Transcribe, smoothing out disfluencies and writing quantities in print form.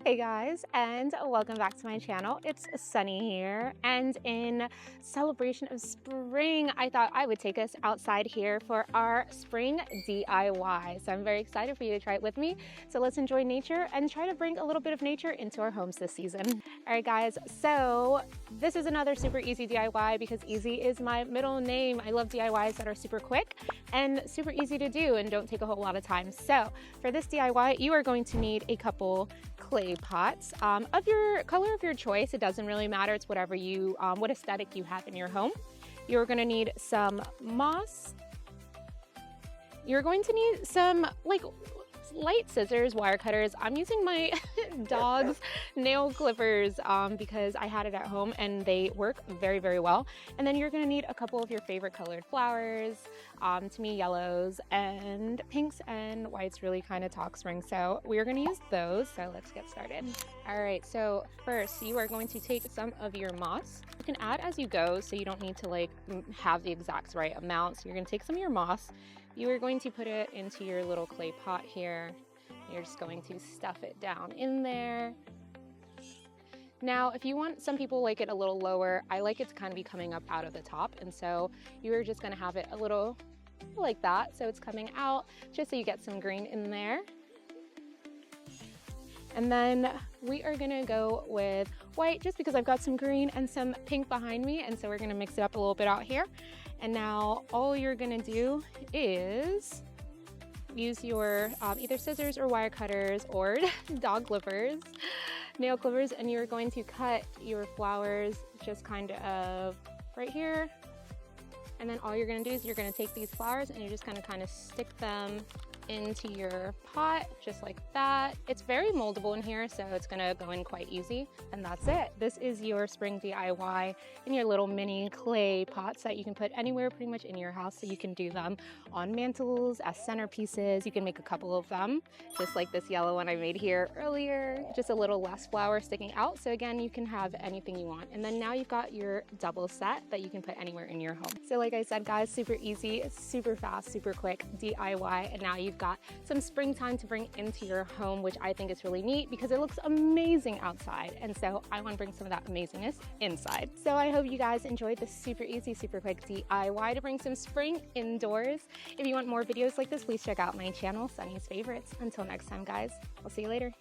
Hey guys, and welcome back to my channel. It's Sunny here, and in celebration of spring, I thought I would take us outside here for our spring DIY. So I'm very excited for you to try it with me. So let's enjoy nature and try to bring a little bit of nature into our homes this season. All right, guys, so this is another super easy DIY because easy is my middle name. I love DIYs that are super quick and super easy to do and don't take a whole lot of time. So for this DIY, you are going to need a couple clay pots of your color of your choice. It doesn't really matter. It's whatever you, what aesthetic you have in your home. You're going to need some moss. You're going to need some like light scissors, wire cutters. I'm using my dog's nail clippers because I had it at home and they work very, very well. And then you're going to need a couple of your favorite colored flowers. To me, yellows and pinks and whites really kind of talk spring. So we're going to use those. So let's get started. All right. So first you are going to take some of your moss. You can add as you go, so you don't need to like have the exact right amount. So you're going to take some of your moss. You are going to put it into your little clay pot here. You're just going to stuff it down in there. Now, if you want, some people like it a little lower. I like it to kind of be coming up out of the top. And so you're just going to have it a little like that. So it's coming out just so you get some green in there. And then we are going to go with white just because I've got some green and some pink behind me. And so we're going to mix it up a little bit out here. And now all you're going to do is use your either scissors or wire cutters or dog clippers, nail clippers, and you're going to cut your flowers just kind of right here. And then all you're going to do is you're going to take these flowers and you're just going to kind of stick them into your pot just like that. It's very moldable in here, so it's gonna go in quite easy, and that's it. This is your spring DIY in your little mini clay pots that you can put anywhere pretty much in your house. So you can do them on mantles as centerpieces. You can make a couple of them just like this yellow one I made here earlier, just a little less flower sticking out. So again, you can have anything you want. And then now you've got your double set that you can put anywhere in your home. So like I said, guys, super easy, super fast, super quick DIY, and now you've got some springtime to bring into your home, which I think is really neat because it looks amazing outside. And so I want to bring some of that amazingness inside. So I hope you guys enjoyed this super easy, super quick DIY to bring some spring indoors. If you want more videos like this, please check out my channel, Sunny's Favorites. Until next time, guys, I'll see you later.